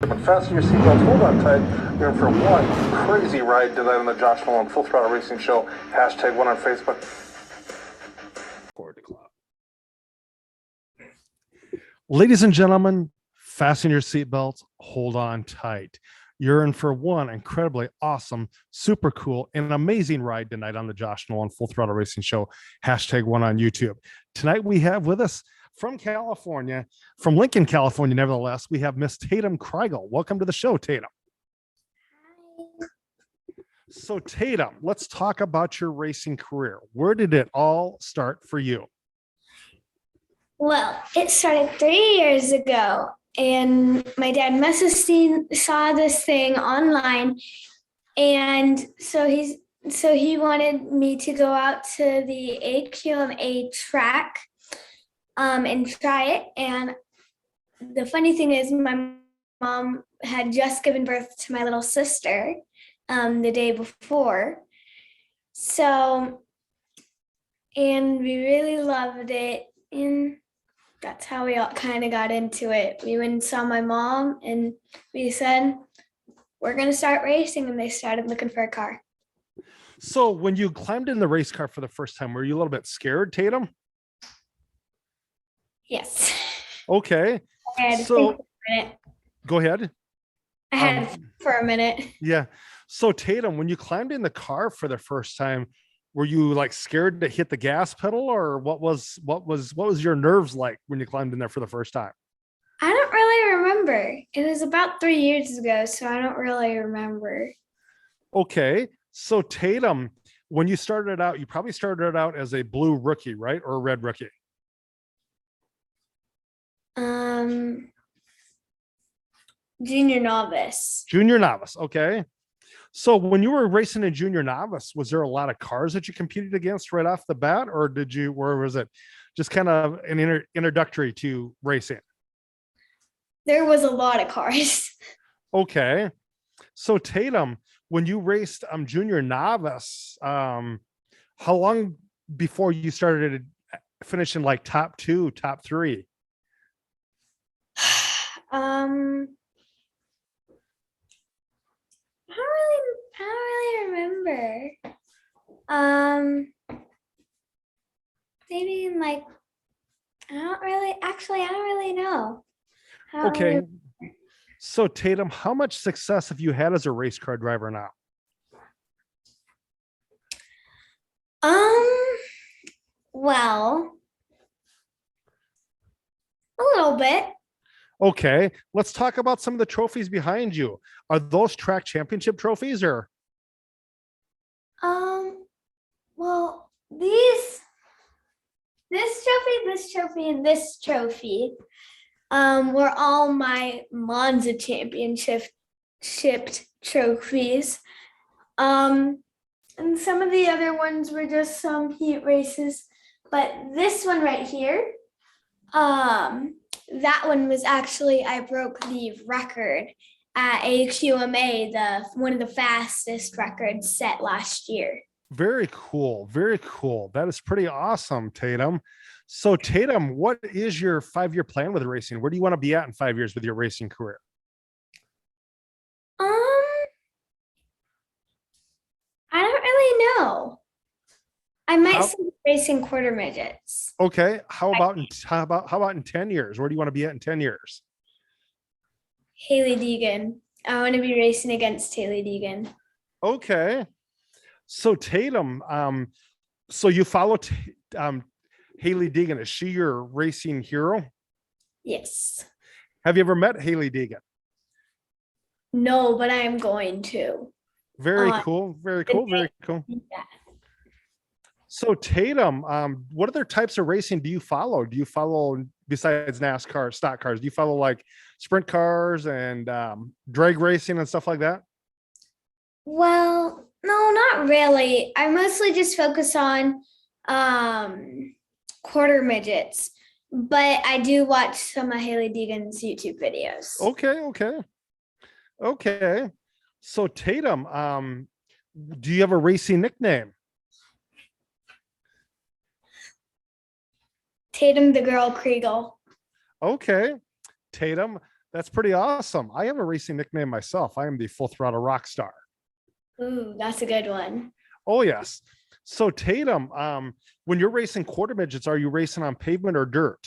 Fasten your seatbelts, hold on tight. You're in for one crazy ride tonight on the Josh Nolan Full Throttle Racing Show. Hashtag one on Facebook. Ladies and gentlemen, fasten your seatbelts, hold on tight. You're in for one incredibly awesome, super cool, and amazing ride tonight on the Josh Nolan Full Throttle Racing Show. Hashtag one on YouTube. Tonight we have with us from California, from Lincoln, California, nevertheless, we have Miss Tatum Kriegel. Welcome to the show, Tatum. So Tatum, let's talk about your racing career. Where did it all start for you? Well, it started 3 years ago, and my dad must have saw this thing online, and so he wanted me to go out to the AQMA track, and try it. And the funny thing is, my mom had just given birth to my little sister, the day before, so and we really loved it, and that's how we all kind of got into it. We went and saw my mom and we said, we're going to start racing. And they started looking for a car. So when you climbed in the race car for the first time, were you a little bit scared, Tatum? Yes. Okay. So go ahead. I had for a minute. Yeah. So Tatum, when you climbed in the car for the first time, were you like scared to hit the gas pedal, or what was your nerves like when you climbed in there for the first time? I don't really remember. It was about 3 years ago, so I don't really remember. Okay. So Tatum, when you started out, you probably started out as a blue rookie, right? Or a red rookie? Junior novice. Junior novice. Okay. So when you were racing in junior novice, was there a lot of cars that you competed against right off the bat, or was it just kind of an introductory to racing? There was a lot of cars. Okay. So Tatum, when you raced junior novice, how long before you started finishing like top 2, top 3? I don't really remember. Maybe like I don't really know. Okay. So Tatum, how much success have you had as a race car driver now? Well, a little bit. Okay, let's talk about some of the trophies behind you. Are those track championship trophies, or? Well, this trophy, and this trophy, were all my Monza championship shipped trophies. And some of the other ones were just some heat races, but this one right here, that one was actually, I broke the record at AQMA, one of the fastest records set last year. Very cool. Very cool. That is pretty awesome, Tatum. So Tatum, what is your 5-year plan with racing? Where do you want to be at in 5 years with your racing career? I don't really know. I might start racing quarter midgets. Okay. How about in 10 years? Where do you want to be at in 10 years? Haley Deegan. I want to be racing against Haley Deegan. Okay. So Tatum, so you follow Haley Deegan. Is she your racing hero? Yes. Have you ever met Haley Deegan? No, but I am going to. Very cool. Very cool. Very cool. Yeah. So Tatum, what other types of racing do you follow? Do you follow, besides NASCAR stock cars, do you follow like sprint cars and drag racing and stuff like that? Well, no, not really. I mostly just focus on quarter midgets, but I do watch some of Haley Deegan's YouTube videos. Okay. So Tatum, do you have a racing nickname? Tatum the Girl Kriegel. Okay. Tatum, That's pretty awesome. I have a racing nickname myself. I am the Full Throttle rock star. Ooh, that's a good one. Oh yes. So Tatum, when you're racing quarter midgets, are you racing on pavement or dirt?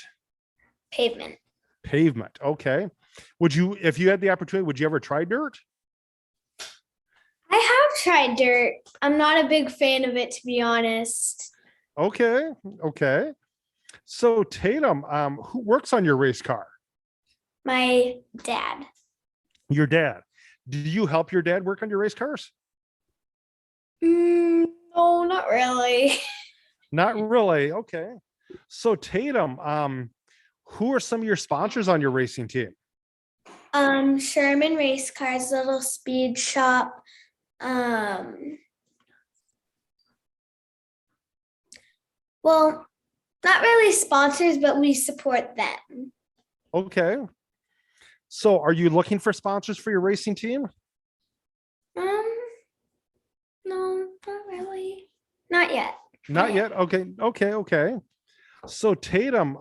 Pavement. Pavement. Okay. Would you, if you had the opportunity, would you ever try dirt? I have tried dirt. I'm not a big fan of it, to be honest. Okay. Okay. So Tatum, who works on your race car? My dad. Your dad. Do you help your dad work on your race cars? No, not really. Not really. Okay. So Tatum, who are some of your sponsors on your racing team? Sherman Race Cars, Little Speed Shop. Um, well, not really sponsors, but we support them. Okay. So are you looking for sponsors for your racing team? Um, no, not really. Not yet. Not yet. Okay. Okay. Okay. So Tatum,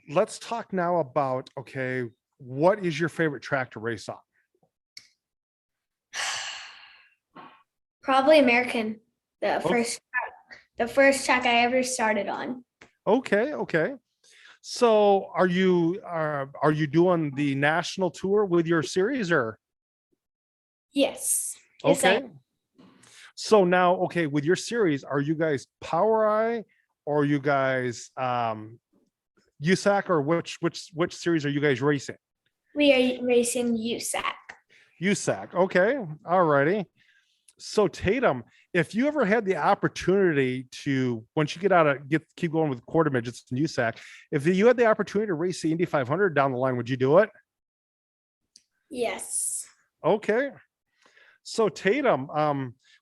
let's talk now about, okay, what is your favorite track to race on? Probably American. The Oh, first track I ever started on. okay. Okay. So are you doing the national tour with your series or Yes. Yes, I okay? So now, okay, with your series, are you guys Power Eye or are you guys USAC or which series are you guys racing? we are racing USAC. USAC. Okay. All righty. So Tatum, if you ever had the opportunity to, once you get out of keep going with quarter midgets and USAC, if you had the opportunity to race the Indy 500 down the line, would you do it? Yes. Okay. So Tatum,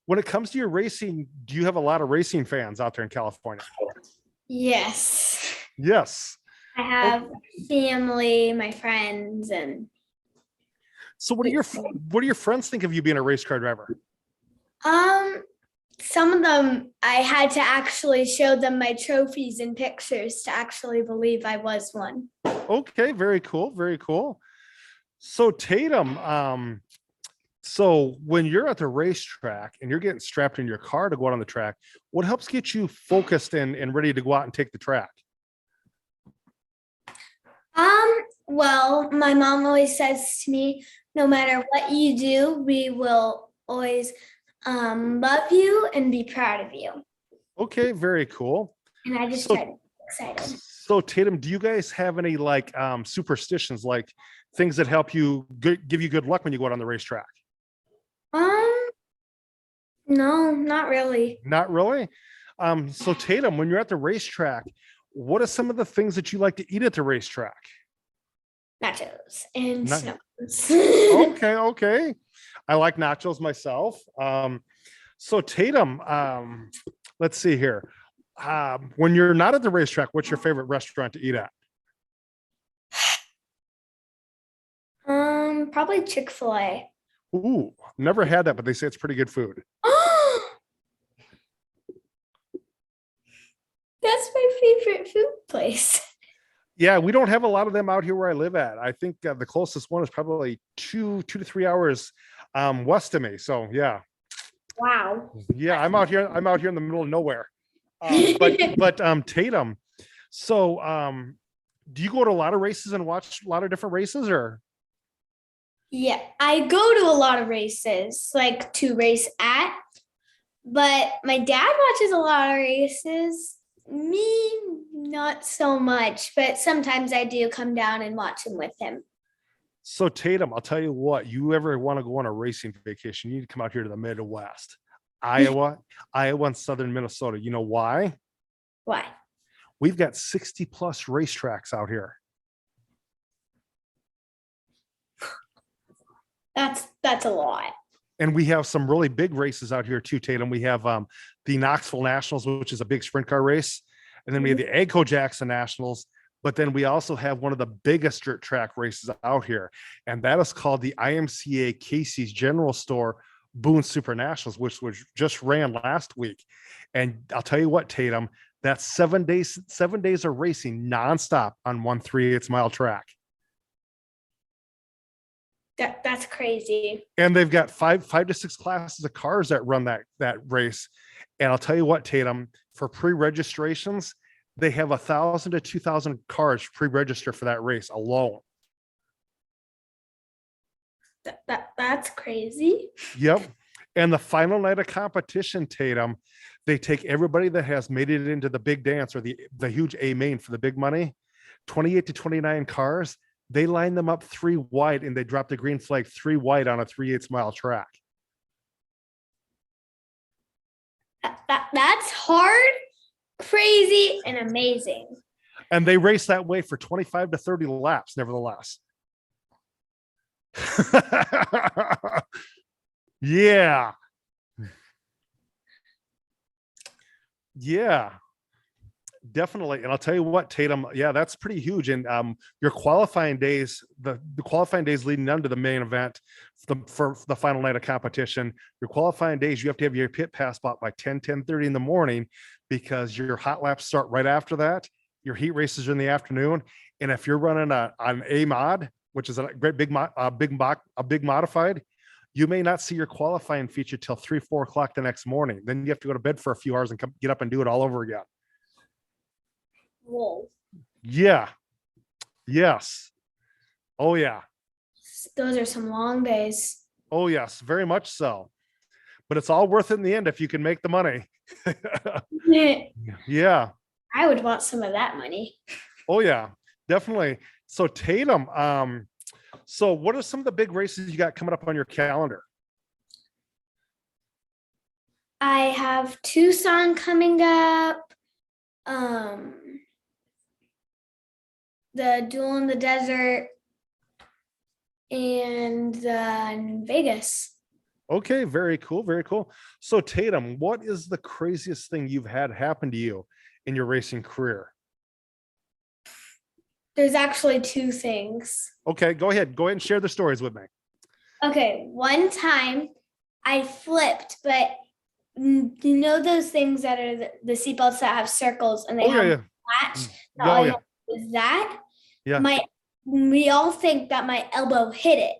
when it comes to your racing, do you have a lot of racing fans out there in California? Yes. Yes. I have family, my friends, and So what do your friends think of you being a race car driver? um some of them I had to actually show them my trophies and pictures to actually believe I was one. Okay, very cool, very cool. So Tatum, so when you're at the racetrack and you're getting strapped in your car to go out on the track, what helps get you focused and ready to go out and take the track? Well, my mom always says to me, no matter what you do, we will always love you and be proud of you. Okay, very cool. And I just So, try to be excited. so Tatum, do you guys have any like superstitions, like things that help you give you good luck when you go out on the racetrack? Um, no, not really. Not really. So Tatum, when you're at the racetrack, what are some of the things that you like to eat at the racetrack? Nachos and Not, snuggles. okay, okay. I like nachos myself. So Tatum, let's see here. When you're not at the racetrack, what's your favorite restaurant to eat at? Probably Chick-fil-A. Ooh, never had that, but they say it's pretty good food. That's my favorite food place. Yeah, we don't have a lot of them out here where I live at. I think the closest one is probably 2 to 3 hours west of me. So yeah, Wow. yeah, I'm out here in the middle of nowhere. But Tatum, so do you go to a lot of races and watch a lot of different races or? Yeah, I go to a lot of races, like to race at, but my dad watches a lot of races. Me, not so much, but sometimes I do come down and watch them with him. So Tatum, I'll tell you what, you ever want to go on a racing vacation, you need to come out here to the Midwest. Iowa, Iowa and southern Minnesota. You know why? Why? We've got 60 plus racetracks out here. That's a lot. And we have some really big races out here too, Tatum. We have the Knoxville Nationals, which is a big sprint car race. And then we have the Agco Jackson Nationals. But then we also have one of the biggest dirt track races out here. And that is called the IMCA Casey's General Store Boone Super Nationals, which was just ran last week. And I'll tell you what, Tatum, that's 7 days of racing nonstop on 1 3/8 mile track. That's crazy. And they've got five to six classes of cars that run that race. And I'll tell you what, Tatum, for pre-registrations, they have 1,000 to 2,000 cars pre-register for that race alone. That's crazy. Yep. And the final night of competition, Tatum, they take everybody that has made it into the big dance or the huge A main for the big money, 28 to 29 cars. They line them up 3 wide and they drop the green flag 3 wide on a 3/8 mile track. That's hard, crazy, and amazing. And they race that way for 25 to 30 laps, nevertheless. Yeah. Yeah. Definitely. And I'll tell you what, Tatum, yeah, that's pretty huge. And your qualifying days, the qualifying days leading up to the main event for the final night of competition, your qualifying days, you have to have your pit pass bought by 10:30 in the morning because your hot laps start right after that. Your heat races are in the afternoon. And if you're running an A mod, which is a great big modified, you may not see your qualifying feature till 3-4 o'clock the next morning. Then you have to go to bed for a few hours and get up and do it all over again. Whoa. Yeah. Yes. Oh yeah. Those are some long days. Oh yes, very much so. But it's all worth it in the end if you can make the money. Yeah. I would want some of that money. Oh yeah, definitely. So Tatum, so what are some of the big races you got coming up on your calendar? I have Tucson coming up. The Duel in the Desert and Vegas. Okay, very cool, very cool. So Tatum, what is the craziest thing you've had happen to you in your racing career? There's actually 2 things. Okay, go ahead and share the stories with me. Okay, one time I flipped, but you know those things that are the seatbelts that have circles and they have a latch? Oh yeah. Is that? Yeah. We all think that my elbow hit it.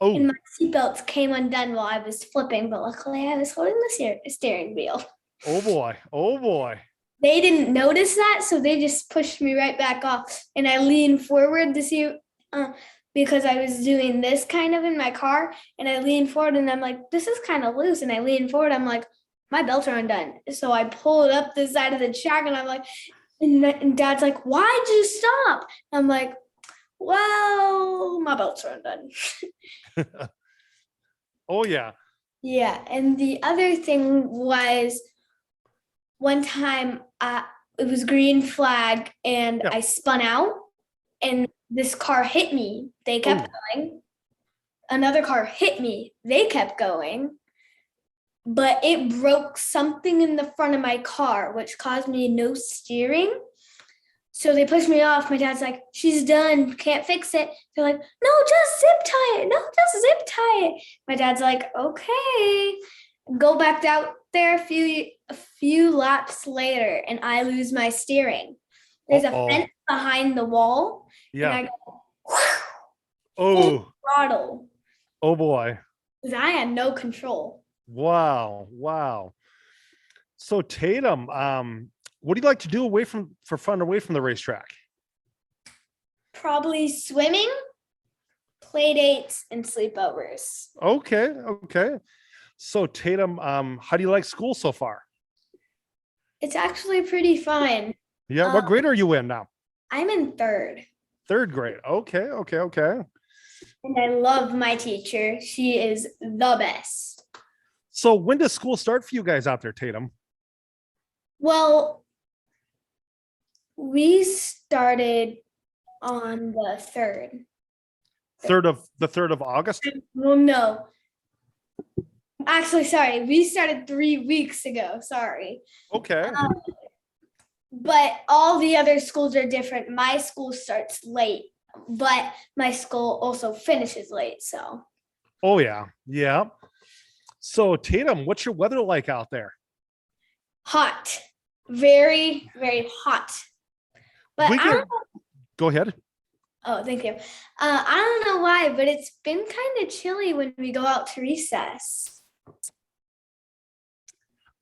Oh. And my seatbelts came undone while I was flipping, but luckily I was holding the steering wheel. Oh boy. Oh boy. They didn't notice that, so they just pushed me right back off. And I leaned forward to see, because I was doing this kind of in my car, and I leaned forward and I'm like, this is kind of loose. And I leaned forward, I'm like, my belts are undone. So I pulled up the side of the track and I'm like, and Dad's like, why'd you stop? I'm like, well, my belts are undone. Oh yeah. Yeah. And the other thing was one time it was green flag and I spun out and this car hit me. They kept going. Another car hit me. They kept going. But it broke something in the front of my car, which caused me no steering. So they pushed me off. My dad's like, she's done, can't fix it. They're like, no, just zip tie it. No, just zip tie it. My dad's like, okay. Go back out there a few laps later, and I lose my steering. There's a fence behind the wall. Yeah. And I go, oh, throttle. Oh boy. Because I had no control. Wow. Wow. So Tatum, what do you like to do for fun away from the racetrack? Probably swimming, play dates, and sleepovers. Okay. Okay. So Tatum, how do you like school so far? It's actually pretty fun. Yeah. What grade are you in now? I'm in 3rd. 3rd grade. Okay. Okay. Okay. And I love my teacher. She is the best. So when does school start for you guys out there, Tatum? Well, we started on the 3rd. 3rd of August? Well, no. Actually, sorry. We started 3 weeks ago. Sorry. Okay. But all the other schools are different. My school starts late, but my school also finishes late. So. Oh yeah. Yeah. So Tatum, what's your weather like out there? Hot. Very, very hot. But go ahead. Oh, thank you. I don't know why, but it's been kind of chilly when we go out to recess.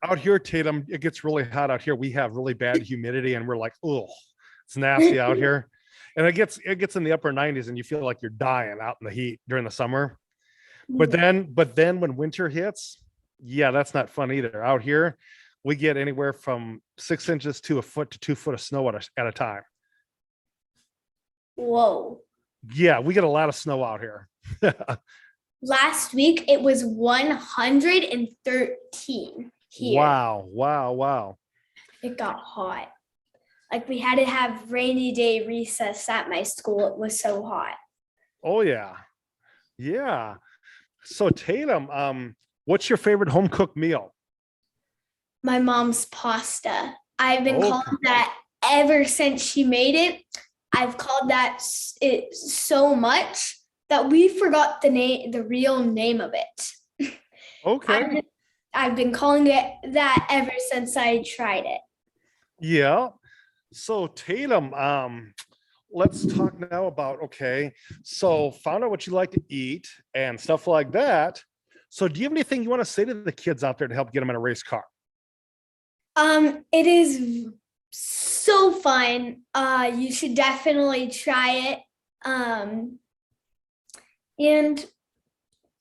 Out here, Tatum, it gets really hot out here. We have really bad humidity, and we're like, oh, it's nasty out here. And it gets in the upper 90s, and you feel like you're dying out in the heat during the summer. But then when winter hits, yeah, that's not fun either. Out here, we get anywhere from 6 inches to a foot to 2 foot of snow at a time. Whoa. Yeah, we get a lot of snow out here. Last week it was 113 here. Wow, wow, wow. It got hot. Like we had to have rainy day recess at my school. It was so hot. Oh yeah. Yeah. So Tatum, what's your favorite home cooked meal? My mom's pasta. I've been Okay. calling that ever since she made it. I've called that it so much that we forgot the real name of it. Okay. I've been calling it that ever since I tried it. Yeah. So Tatum, let's talk now about, okay, so found out what you like to eat and stuff like that. So do you have anything you want to say to the kids out there to help get them in a race car? It is so fun. You should definitely try it. And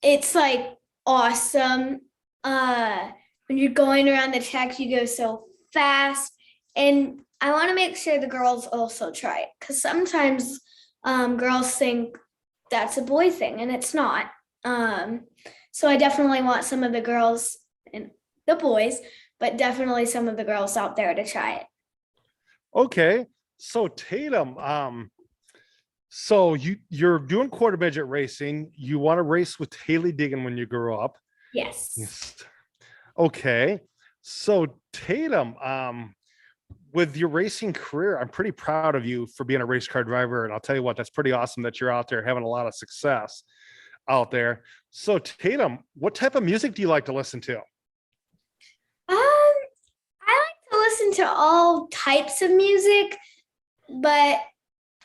it's like awesome. When you're going around the track, you go so fast. And I want to make sure the girls also try it because sometimes girls think that's a boy thing and it's not. So I definitely want some of the girls and the boys, but definitely some of the girls out there to try it. Okay. So Tatum, so you're doing quarter midget racing. You want to race with Haley Diggin when you grow up. Yes. Yes. Okay. So Tatum, with your racing career, I'm pretty proud of you for being a race car driver. And I'll tell you what, that's pretty awesome that you're out there having a lot of success out there. So Tatum, what type of music do you like to listen to? I like to listen to all types of music, but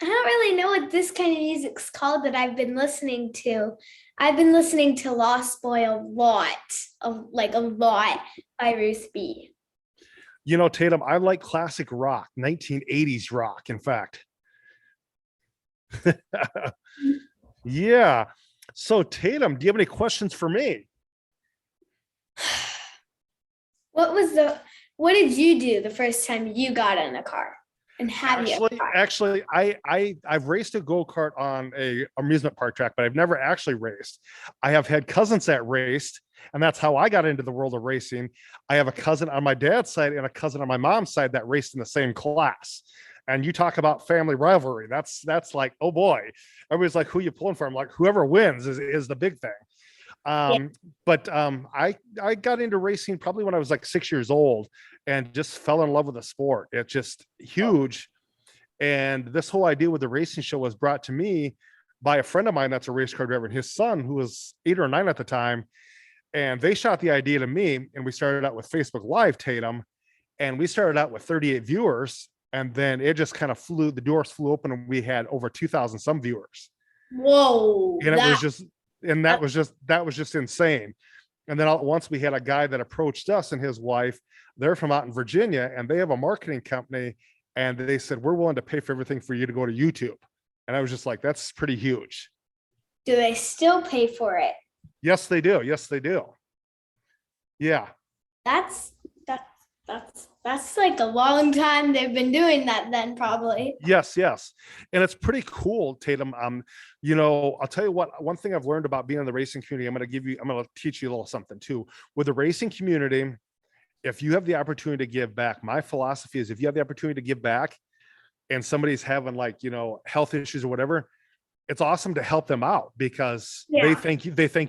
I don't really know what this kind of music's called that I've been listening to. I've been listening to Lost Boy a lot, a lot by Ruth B. You know, Tatum, I like classic rock, 1980s rock, in fact. Yeah. So Tatum, do you have any questions for me? What did you do the first time you got in a car? And have you? Actually, I've raced a go-kart on a amusement park track, but I've never actually raced. I have had cousins that raced, and that's how I got into the world of racing. I have a cousin on my dad's side and a cousin on my mom's side that raced in the same class. And you talk about family rivalry. That's like, oh boy. Everybody's like, who you pulling for? I'm like, whoever wins is the big thing. Yeah. But I got into racing probably when I was like 6 years old and just fell in love with the sport. It's just huge. And this whole idea with the racing show was brought to me by a friend of mine that's a race car driver and his son, who was 8 or 9 at the time. And they shot the idea to me, and we started out with Facebook Live, Tatum, and we started out with 38 viewers, and then it just kind of the doors flew open, and we had over 2,000 some viewers. Whoa. And that was just insane. And then all at once we had a guy that approached us and his wife. They're from out in Virginia, and they have a marketing company, and they said, we're willing to pay for everything for you to go to YouTube. And I was just like, that's pretty huge. Do they still pay for it? Yes, they do. Yes, they do. Yeah. That's like a long time they've been doing that then probably. Yes. And it's pretty cool, Tatum. I'll tell you what, one thing I've learned about being in the racing community, I'm going to teach you a little something too. With the racing community, if you have the opportunity to give back, my philosophy is if you have the opportunity to give back and somebody's having health issues or whatever, it's awesome to help them out because they thank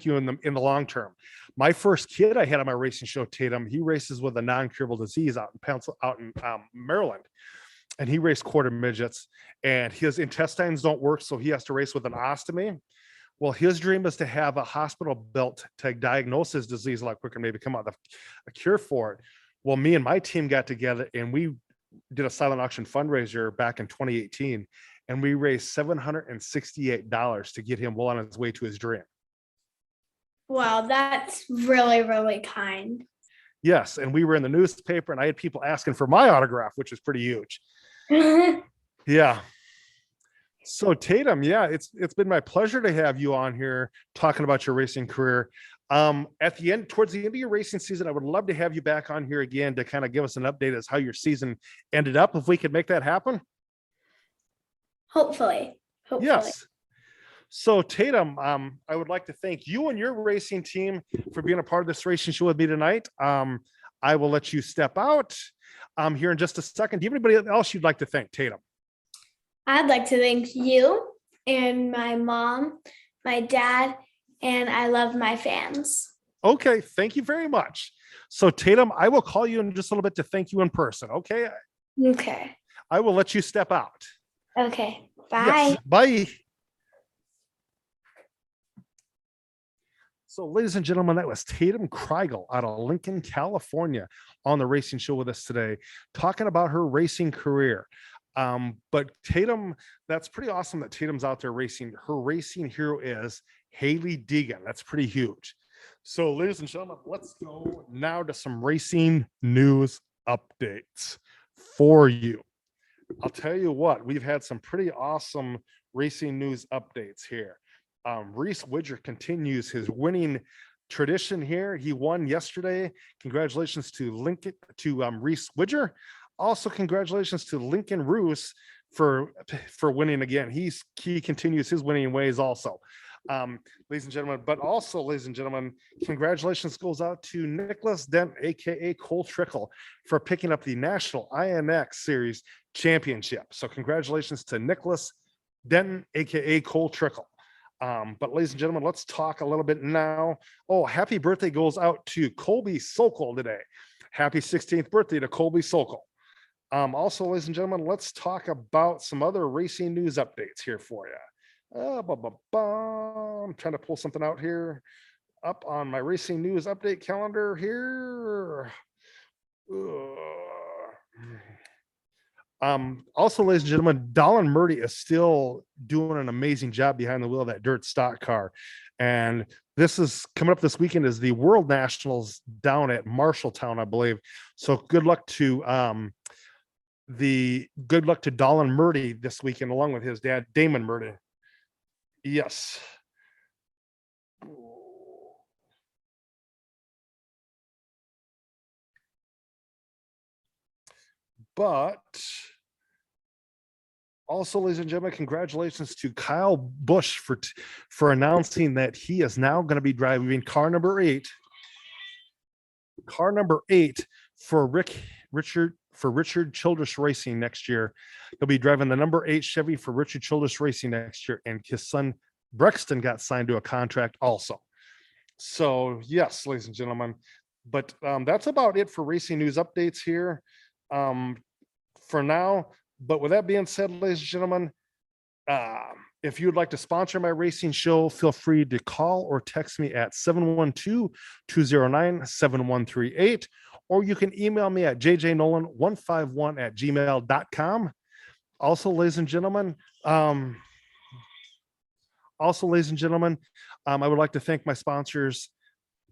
you in the long term. My first kid I had on my racing show, Tatum, he races with a non-curable disease out in Maryland, and he raced quarter midgets, and his intestines don't work, so he has to race with an ostomy. Well, his dream is to have a hospital built to diagnose his disease a lot quicker, maybe come out with a cure for it. Well, me and my team got together and we did a silent auction fundraiser back in 2018, and we raised $768 to get him well on his way to his dream. Wow, that's really, really kind. Yes, and we were in the newspaper, and I had people asking for my autograph, which was pretty huge. Yeah. So Tatum, yeah, it's been my pleasure to have you on here talking about your racing career. At the end, towards the end of your racing season, I would love to have you back on here again to kind of give us an update as how your season ended up, if we could make that happen. Hopefully. Yes. So Tatum, I would like to thank you and your racing team for being a part of this racing show with me tonight. I will let you step out here in just a second. Do you have anybody else you'd like to thank, Tatum? I'd like to thank you and my mom, my dad, and I love my fans. Okay, thank you very much. So Tatum, I will call you in just a little bit to thank you in person. Okay. Okay. I will let you step out. Okay. Bye. Yes, bye. So, ladies and gentlemen, that was Tatum Kriegel out of Lincoln, California, on the racing show with us today, talking about her racing career. But Tatum, that's pretty awesome that Tatum's out there racing. Her racing hero is Haley Deegan. That's pretty huge. So, ladies and gentlemen, let's go now to some racing news updates for you. I'll tell you what, we've had some pretty awesome racing news updates here. Reese Widger continues his winning tradition here. He won yesterday. Congratulations to Reese Widger. Also, congratulations to Lincoln Roos for winning again. He continues his winning ways also. Ladies and gentlemen, but also, ladies and gentlemen, congratulations goes out to Nicholas Dent, aka Cole Trickle, for picking up the National IMX Series Championship. So congratulations to Nicholas Denton, aka Cole Trickle. But ladies and gentlemen, let's talk a little bit now. Oh, happy birthday goes out to Colby Sokol today. Happy 16th birthday to Colby Sokol. Also, ladies and gentlemen, let's talk about some other racing news updates here for you. I'm trying to pull something out here up on my racing news update calendar here. Also, ladies and gentlemen, Dolan Murdy is still doing an amazing job behind the wheel of that dirt stock car. And this is coming up this weekend is the World Nationals down at Marshalltown, I believe. So good luck to Dolan Murdy this weekend, along with his dad, Damon Murdy. Yes. But also, ladies and gentlemen, congratulations to Kyle Busch for announcing that he is now going to be driving car number 8 for Richard Childress Racing next year. He'll be driving the number 8 Chevy for Richard Childress Racing next year, and his son Brexton got signed to a contract also. So yes, ladies and gentlemen, but that's about it for racing news updates here for now. But with that being said, ladies and gentlemen, if you'd like to sponsor my racing show, feel free to call or text me at 712-209-7138, or you can email me at jjnolan151@gmail.com. Also, ladies and gentlemen, I would like to thank my sponsors,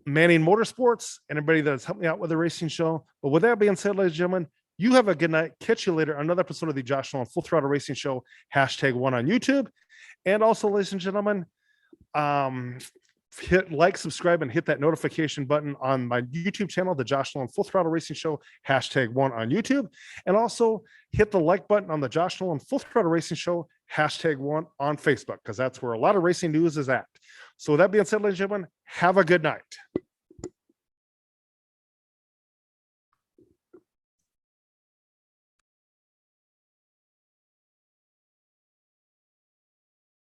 Manning Motorsports, and everybody that's helped me out with the racing show. But with that being said, ladies and gentlemen, you have a good night. Catch you later on another episode of the Josh Nolan Full Throttle Racing Show, #1 on YouTube. And also, ladies and gentlemen, hit like, subscribe, and hit that notification button on my YouTube channel, the Josh Nolan Full Throttle Racing Show, #1 on YouTube. And also hit the like button on the Josh Nolan Full Throttle Racing Show, #1 on Facebook, because that's where a lot of racing news is at. So with that being said, ladies and gentlemen, have a good night.